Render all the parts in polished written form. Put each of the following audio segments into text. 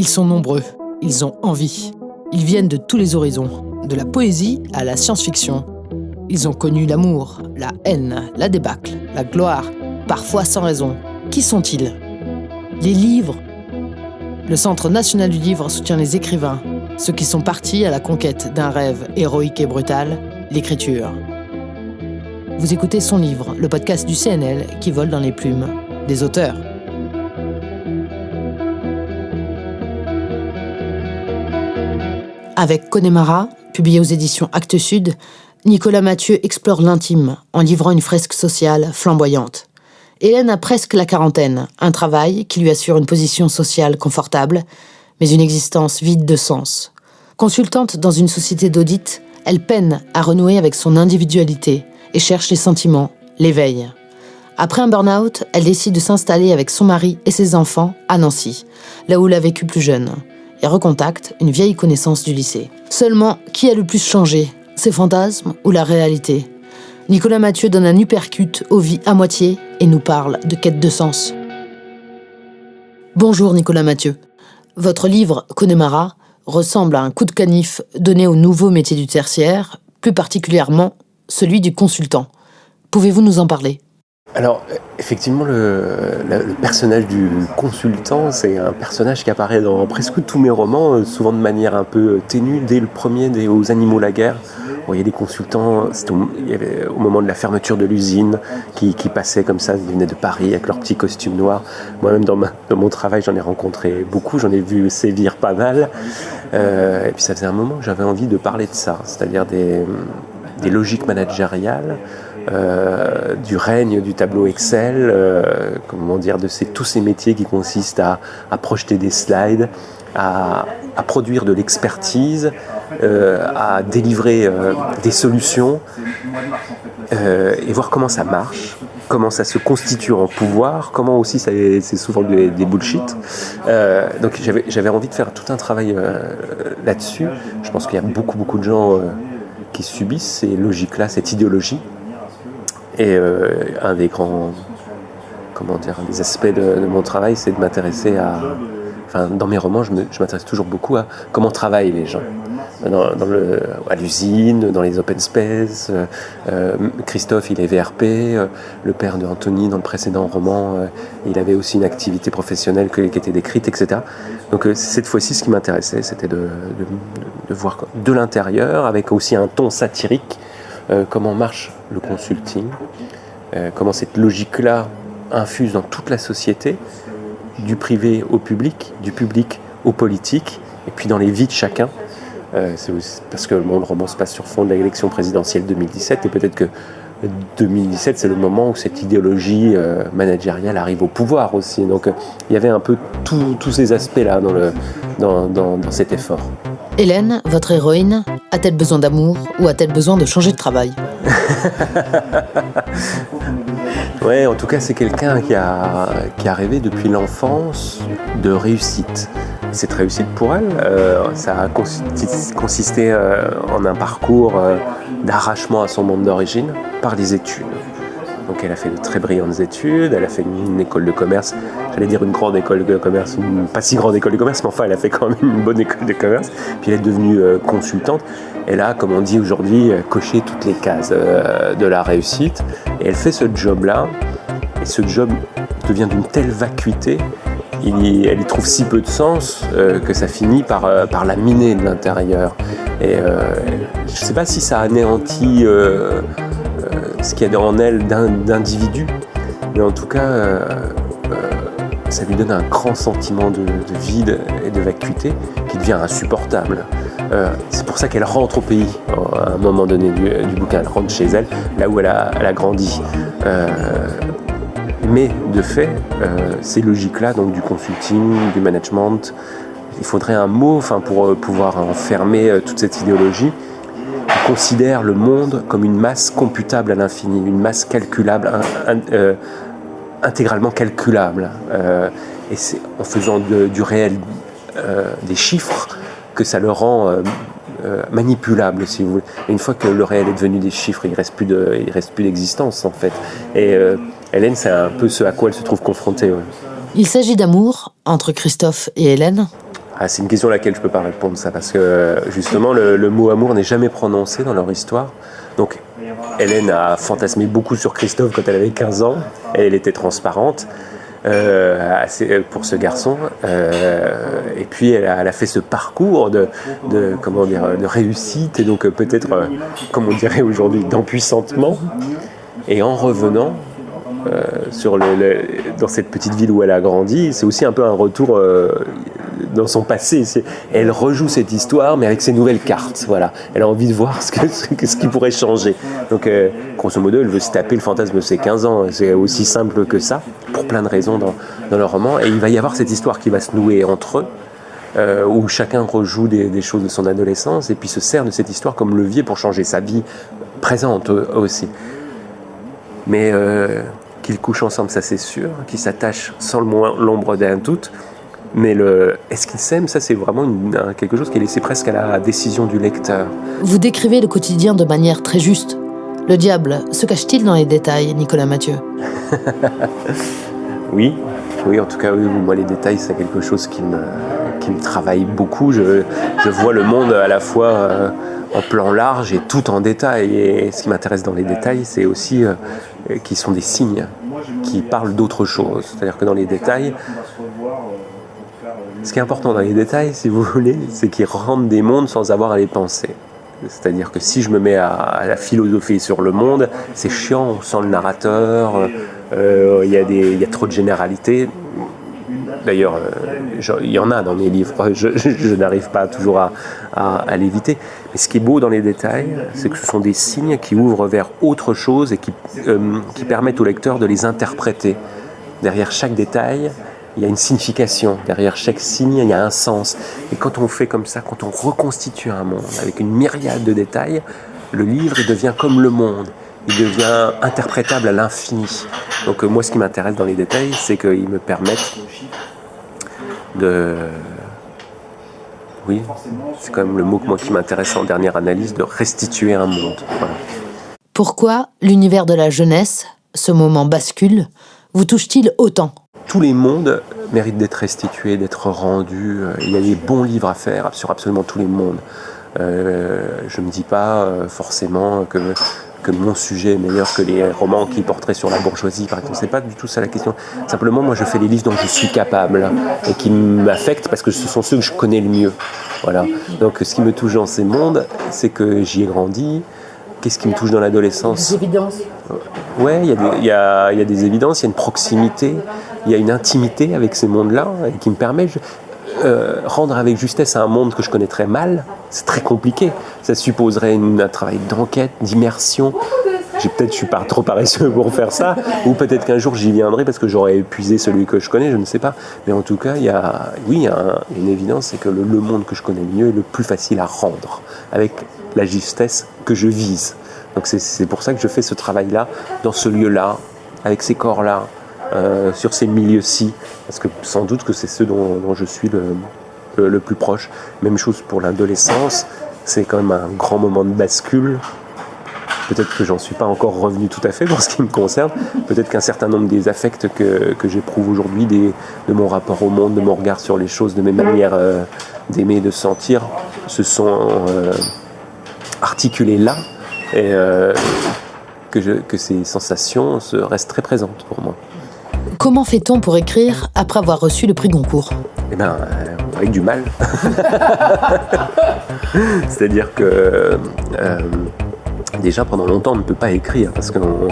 Ils sont nombreux, ils ont envie. Ils viennent de tous les horizons, de la poésie à la science-fiction. Ils ont connu l'amour, la haine, la débâcle, la gloire, parfois sans raison. Qui sont-ils ? Les livres. Le Centre national du livre soutient les écrivains, ceux qui sont partis à la conquête d'un rêve héroïque et brutal, l'écriture. Vous écoutez Son Livre, le podcast du CNL qui vole dans les plumes des auteurs. Avec Connemara, publié aux éditions Actes Sud, Nicolas Mathieu explore l'intime en livrant une fresque sociale flamboyante. Hélène a presque la quarantaine, un travail qui lui assure une position sociale confortable, mais une existence vide de sens. Consultante dans une société d'audit, elle peine à renouer avec son individualité et cherche les sentiments, l'éveil. Après un burn-out, elle décide de s'installer avec son mari et ses enfants à Nancy, là où elle a vécu plus jeune, et recontacte une vieille connaissance du lycée. Seulement, qui a le plus changé, ses fantasmes ou la réalité ? Nicolas Mathieu donne un uppercut aux vies à moitié et nous parle de quête de sens. Bonjour Nicolas Mathieu. Votre livre « Connemara » ressemble à un coup de canif donné au nouveau métier du tertiaire, plus particulièrement celui du consultant. Pouvez-vous nous en parler ? Alors, effectivement, le personnage du consultant, c'est un personnage qui apparaît dans presque tous mes romans, souvent de manière un peu ténue. Dès le premier, aux Animaux la guerre, vous voyez des consultants, il y avait, au moment de la fermeture de l'usine, qui passaient comme ça, ils venaient de Paris avec leurs petits costumes noirs. Moi-même, dans mon travail, j'en ai rencontré beaucoup, j'en ai vu sévir pas mal. Et puis ça faisait un moment que j'avais envie de parler de ça, c'est-à-dire des logiques managériales, du règne du tableau Excel, de tous ces métiers qui consistent à projeter des slides, à produire de l'expertise, à délivrer des solutions, et voir comment ça marche, comment ça se constitue en pouvoir, comment aussi c'est souvent des bullshit. Donc j'avais envie de faire tout un travail là-dessus. Je pense qu'il y a beaucoup de gens qui subissent ces logiques-là, cette idéologie. Et un des grands, des aspects de mon travail, c'est de m'intéresser dans mes romans, je m'intéresse toujours beaucoup à comment travaillent les gens. À l'usine, dans les open space. Christophe, il est VRP. Le père de Anthony, dans le précédent roman, il avait aussi une activité professionnelle qui était décrite, etc. Donc cette fois-ci, ce qui m'intéressait, c'était de voir de l'intérieur, avec aussi un ton satirique, comment marche le consulting, comment cette logique-là infuse dans toute la société, du privé au public, du public au politique, et puis dans les vies de chacun. C'est aussi parce que mon roman se passe sur fond de l'élection présidentielle 2017, et peut-être que 2017, c'est le moment où cette idéologie managériale arrive au pouvoir aussi. Donc il y avait un peu tous ces aspects-là dans cet effort. Hélène, votre héroïne, a-t-elle besoin d'amour ou a-t-elle besoin de changer de travail ? Ouais, en tout cas, c'est quelqu'un qui a rêvé depuis l'enfance de réussite. Cette réussite pour elle, ça a consisté en un parcours d'arrachement à son monde d'origine par les études. Donc elle a fait de très brillantes études, elle a fait une école de commerce, j'allais dire une grande école de commerce, pas si grande école de commerce, mais enfin elle a fait quand même une bonne école de commerce. Puis elle est devenue consultante. Elle a, comme on dit aujourd'hui, coché toutes les cases de la réussite. Et elle fait ce job-là, et ce job devient d'une telle vacuité, elle y trouve si peu de sens que ça finit par la miner de l'intérieur. Et je ne sais pas si ça anéantit ce qu'il y a en elle d'individu, mais en tout cas, ça lui donne un grand sentiment de vide et de vacuité qui devient insupportable. C'est pour ça qu'elle rentre au pays à un moment donné du bouquin. Elle rentre chez elle, là où elle a grandi. Mais de fait, ces logiques-là, donc du consulting, du management, il faudrait un mot pour pouvoir enfermer toute cette idéologie. On considère le monde comme une masse computable à l'infini, une masse calculable, intégralement calculable. Et c'est en faisant du réel des chiffres que ça le rend manipulable, si vous voulez. Et une fois que le réel est devenu des chiffres, il reste plus d'existence, en fait. Et Hélène, c'est un peu ce à quoi elle se trouve confrontée. Ouais. Il s'agit d'amour entre Christophe et Hélène ? C'est une question à laquelle je ne peux pas répondre, ça, parce que justement, le mot amour n'est jamais prononcé dans leur histoire. Donc, Hélène a fantasmé beaucoup sur Christophe quand elle avait 15 ans, et elle était transparente pour ce garçon. Et puis, elle a fait ce parcours de réussite, et donc peut-être, comme on dirait aujourd'hui, d'empuissantement. Et en revenant dans cette petite ville où elle a grandi, c'est aussi un peu un retour dans son passé. Elle rejoue cette histoire, mais avec ses nouvelles cartes. Voilà. Elle a envie de voir ce qui pourrait changer. Donc, grosso modo, elle veut se taper le fantasme de ses 15 ans. C'est aussi simple que ça, pour plein de raisons dans le roman. Et il va y avoir cette histoire qui va se nouer entre eux, où chacun rejoue des choses de son adolescence, et puis se sert de cette histoire comme levier pour changer sa vie présente aussi. Mais qu'ils couchent ensemble, ça c'est sûr, qu'ils s'attachent sans l'ombre d'un doute, mais est-ce qu'ils s'aiment, ça c'est vraiment quelque chose qui est laissé presque à la décision du lecteur. Vous décrivez le quotidien de manière très juste. Le diable se cache-t-il dans les détails, Nicolas Mathieu? Oui, en tout cas, oui, moi les détails c'est quelque chose qui me travaille beaucoup. Je vois le monde à la fois en plan large et tout en détail. Et ce qui m'intéresse dans les détails, c'est aussi qu'ils sont des signes qui parlent d'autre chose. C'est-à-dire que dans les détails, ce qui est important dans les détails, si vous voulez, c'est qu'ils rendent des mondes sans avoir à les penser. C'est-à-dire que si je me mets à la philosophie sur le monde, c'est chiant, on sent le narrateur, il y a trop de généralités. D'ailleurs, il y en a dans mes livres, je n'arrive pas toujours à l'éviter. Mais ce qui est beau dans les détails, c'est que ce sont des signes qui ouvrent vers autre chose et qui permettent au lecteur de les interpréter. Derrière chaque détail, il y a une signification. Derrière chaque signe, il y a un sens. Et quand on fait comme ça, quand on reconstitue un monde avec une myriade de détails, le livre il devient comme le monde. Il devient interprétable à l'infini. Donc moi, ce qui m'intéresse dans les détails, c'est qu'ils me permettent oui, c'est quand même le mot qui m'intéresse en dernière analyse, de restituer un monde. Voilà. Pourquoi l'univers de la jeunesse, ce moment bascule, vous touche-t-il autant? Tous les mondes méritent d'être restitués, d'être rendus. Il y a des bons livres à faire sur absolument tous les mondes. Je ne me dis pas forcément que mon sujet est meilleur que les romans qui porteraient sur la bourgeoisie, par exemple. C'est pas du tout ça la question. Simplement, moi, je fais les livres dont je suis capable et qui m'affectent parce que ce sont ceux que je connais le mieux. Voilà. Donc, ce qui me touche dans ces mondes, c'est que j'y ai grandi. Qu'est-ce qui me touche dans l'adolescence ? Des évidences. Ouais, il y a des évidences, il y a une proximité, il y a une intimité avec ces mondes-là et qui me permet... rendre avec justesse un monde que je connaîtrais mal, c'est très compliqué. Ça supposerait un travail d'enquête, d'immersion. Je suis pas trop paresseux pour faire ça, ou peut-être qu'un jour j'y viendrai parce que j'aurais épuisé celui que je connais, je ne sais pas. Mais en tout cas, il y a une évidence, c'est que le monde que je connais mieux est le plus facile à rendre, avec la justesse que je vise. Donc c'est pour ça que je fais ce travail-là, dans ce lieu-là, avec ces corps-là, sur ces milieux-ci, parce que sans doute que c'est ceux dont je suis le plus proche. Même chose pour l'adolescence, c'est quand même un grand moment de bascule. Peut-être que j'en suis pas encore revenu tout à fait pour ce qui me concerne. Peut-être qu'un certain nombre des affects que j'éprouve aujourd'hui, de mon rapport au monde, de mon regard sur les choses, de mes manières d'aimer et de sentir, se sont articulés là, et que ces sensations restent très présentes pour moi. Comment fait-on pour écrire après avoir reçu le prix Goncourt ? Avec du mal. C'est-à-dire que déjà pendant longtemps on ne peut pas écrire parce qu'on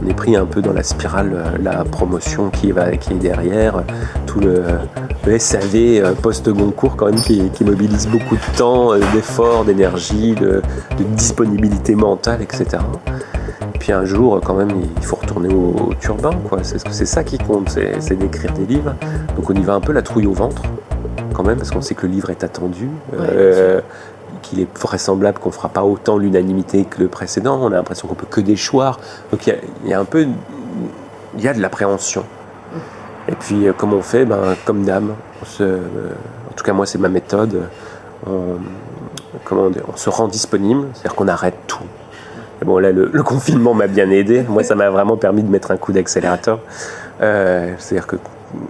est pris un peu dans la spirale, la promotion qui est derrière, tout le SAV post-Goncourt quand même qui mobilise beaucoup de temps, d'efforts, d'énergie, de disponibilité mentale, etc. Puis un jour, quand même, il faut retourner au turbin, quoi. C'est ça qui compte, c'est d'écrire des livres. Donc on y va un peu la trouille au ventre, quand même, parce qu'on sait que le livre est attendu, qu'il est vraisemblable qu'on ne fera pas autant l'unanimité que le précédent. On a l'impression qu'on peut que déchoir. Donc il y a de l'appréhension. Et puis, comme on fait, comme d'âme, en tout cas moi c'est ma méthode, on se rend disponible, c'est-à-dire qu'on arrête tout. Bon, là, le confinement m'a bien aidé. Moi, ça m'a vraiment permis de mettre un coup d'accélérateur. C'est-à-dire que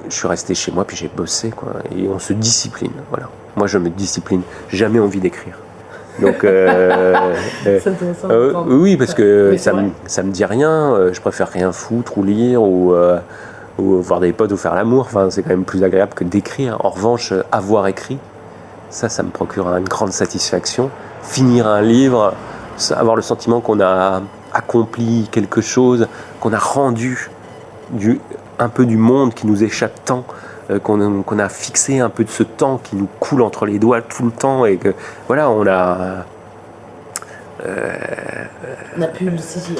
je suis resté chez moi, puis j'ai bossé, quoi. Et on se discipline, voilà. Moi, je me discipline. J'ai jamais envie d'écrire. Donc, oui, parce que ça me dit rien. Je préfère rien foutre ou lire ou voir des potes ou faire l'amour. Enfin, c'est quand même plus agréable que d'écrire. En revanche, avoir écrit, ça me procure une grande satisfaction. Finir un livre, avoir le sentiment qu'on a accompli quelque chose, qu'on a rendu un peu du monde qui nous échappe tant, qu'on a fixé un peu de ce temps qui nous coule entre les doigts tout le temps et que voilà, on a pu le saisir.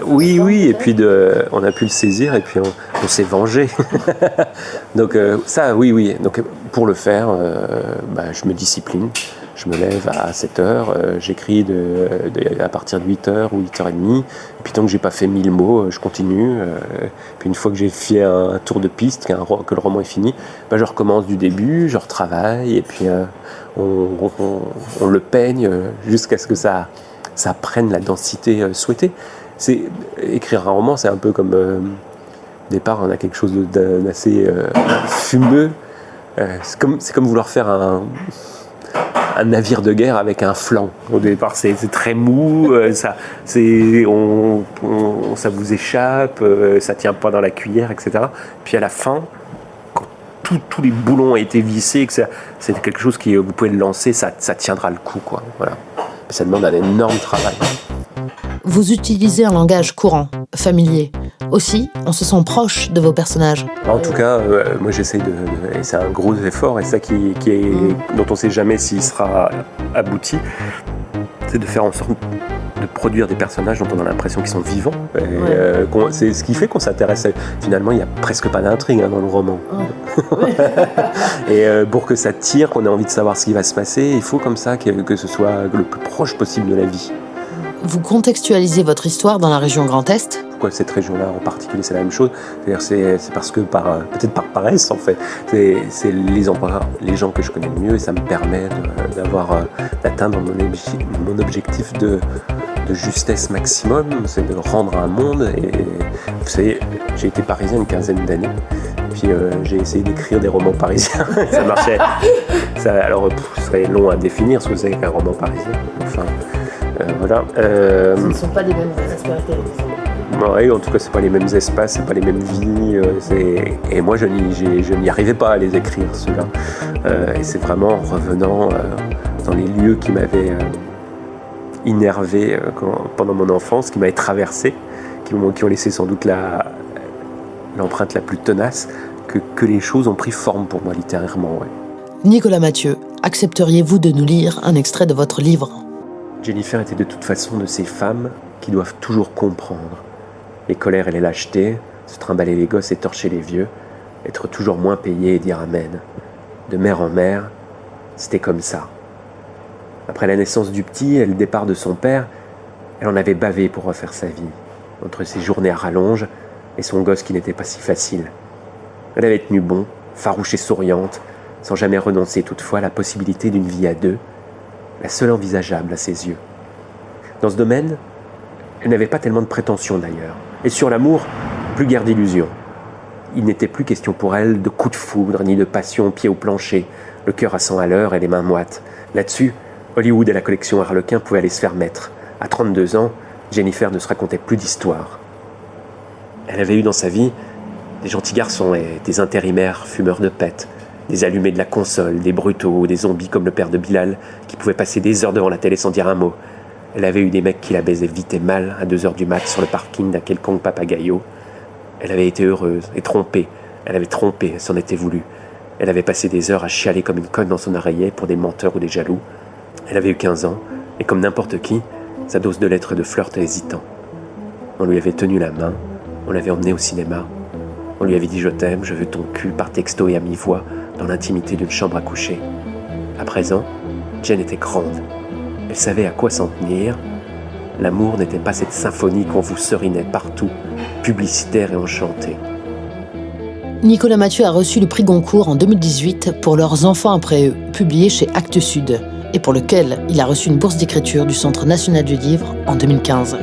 Oui, et puis on a pu le saisir et puis on s'est vengé. Donc ça, oui. Donc pour le faire, je me discipline. Je me lève à 7h, j'écris à partir de 8h ou 8h30. Et puis tant que j'ai pas fait 1000 mots, je continue. Puis une fois que j'ai fait un tour de piste, que le roman est fini, je recommence du début, je retravaille et puis on le peigne jusqu'à ce que ça prenne la densité souhaitée. Écrire un roman, c'est un peu comme au départ, on a quelque chose d'assez fumeux. C'est comme vouloir faire un navire de guerre avec un flanc. Au départ, c'est très mou, ça vous échappe, ça tient pas dans la cuillère, etc. Puis à la fin, quand tous les boulons ont été vissés, que c'est quelque chose que vous pouvez le lancer, ça tiendra le coup, quoi. Voilà. Ça demande un énorme travail. Vous utilisez un langage courant, familier. Aussi, on se sent proche de vos personnages. En tout cas, moi j'essaie et c'est un gros effort, et ça dont on ne sait jamais s'il sera abouti, c'est de faire en sorte de produire des personnages dont on a l'impression qu'ils sont vivants. C'est ce qui fait qu'on s'intéresse. Finalement, il n'y a presque pas d'intrigue dans le roman. Et pour que ça tire, qu'on ait envie de savoir ce qui va se passer, il faut comme ça que ce soit le plus proche possible de la vie. Vous contextualisez votre histoire dans la région Grand Est ? Pourquoi cette région-là en particulier, c'est la même chose. C'est-à-dire, c'est parce que peut-être par paresse en fait, c'est les gens que je connais le mieux, et ça me permet d'atteindre mon objectif de justesse maximum, c'est de rendre un monde. Et vous savez, j'ai été parisien une quinzaine d'années, puis j'ai essayé d'écrire des romans parisiens. Ça marchait. Alors, ce serait long à définir ce que c'est qu'un roman parisien. Enfin, voilà. Ce ne sont pas les mêmes aspérités. Oui, en tout cas, c'est pas les mêmes espaces, c'est pas les mêmes vies. Et moi, je n'y arrivais pas à les écrire, ceux-là. Et c'est vraiment en revenant dans les lieux qui m'avaient innervé pendant mon enfance, qui m'avaient traversé, qui ont laissé sans doute l'empreinte la plus tenace, que les choses ont pris forme pour moi littérairement. Ouais. Nicolas Mathieu, accepteriez-vous de nous lire un extrait de votre livre ? Jennifer était de toute façon de ces femmes qui doivent toujours comprendre les colères et les lâchetés, se trimballer les gosses et torcher les vieux, être toujours moins payé et dire amen. De mère en mère, c'était comme ça. Après la naissance du petit et le départ de son père, elle en avait bavé pour refaire sa vie, entre ses journées à rallonge et son gosse qui n'était pas si facile. Elle avait tenu bon, farouche et souriante, sans jamais renoncer toutefois à la possibilité d'une vie à deux, la seule envisageable à ses yeux. Dans ce domaine, elle n'avait pas tellement de prétentions d'ailleurs. Et sur l'amour, plus guère d'illusions. Il n'était plus question pour elle de coups de foudre, ni de passion pied au plancher, le cœur à 100 à l'heure et les mains moites. Là-dessus, Hollywood et la collection Harlequin pouvaient aller se faire mettre. À 32 ans, Jennifer ne se racontait plus d'histoire. Elle avait eu dans sa vie des gentils garçons et des intérimaires fumeurs de pète, des allumés de la console, des brutaux, des zombies comme le père de Bilal, qui pouvaient passer des heures devant la télé sans dire un mot. Elle avait eu des mecs qui la baisaient vite et mal à 2h du mat sur le parking d'un quelconque papagayo. Elle avait été heureuse et trompée. Elle avait trompé, elle s'en était voulu. Elle avait passé des heures à chialer comme une conne dans son oreiller pour des menteurs ou des jaloux. Elle avait eu 15 ans, et comme n'importe qui, sa dose de lettres et de flirt hésitant. On lui avait tenu la main, on l'avait emmenée au cinéma. On lui avait dit « je t'aime, je veux ton cul » par texto et à mi-voix dans l'intimité d'une chambre à coucher. À présent, Jen était grande. Elle savait à quoi s'en tenir. L'amour n'était pas cette symphonie qu'on vous serinait partout, publicitaire et enchantée. Nicolas Mathieu a reçu le prix Goncourt en 2018 pour Leurs enfants après eux, publié chez Actes Sud, et pour lequel il a reçu une bourse d'écriture du Centre national du livre en 2015.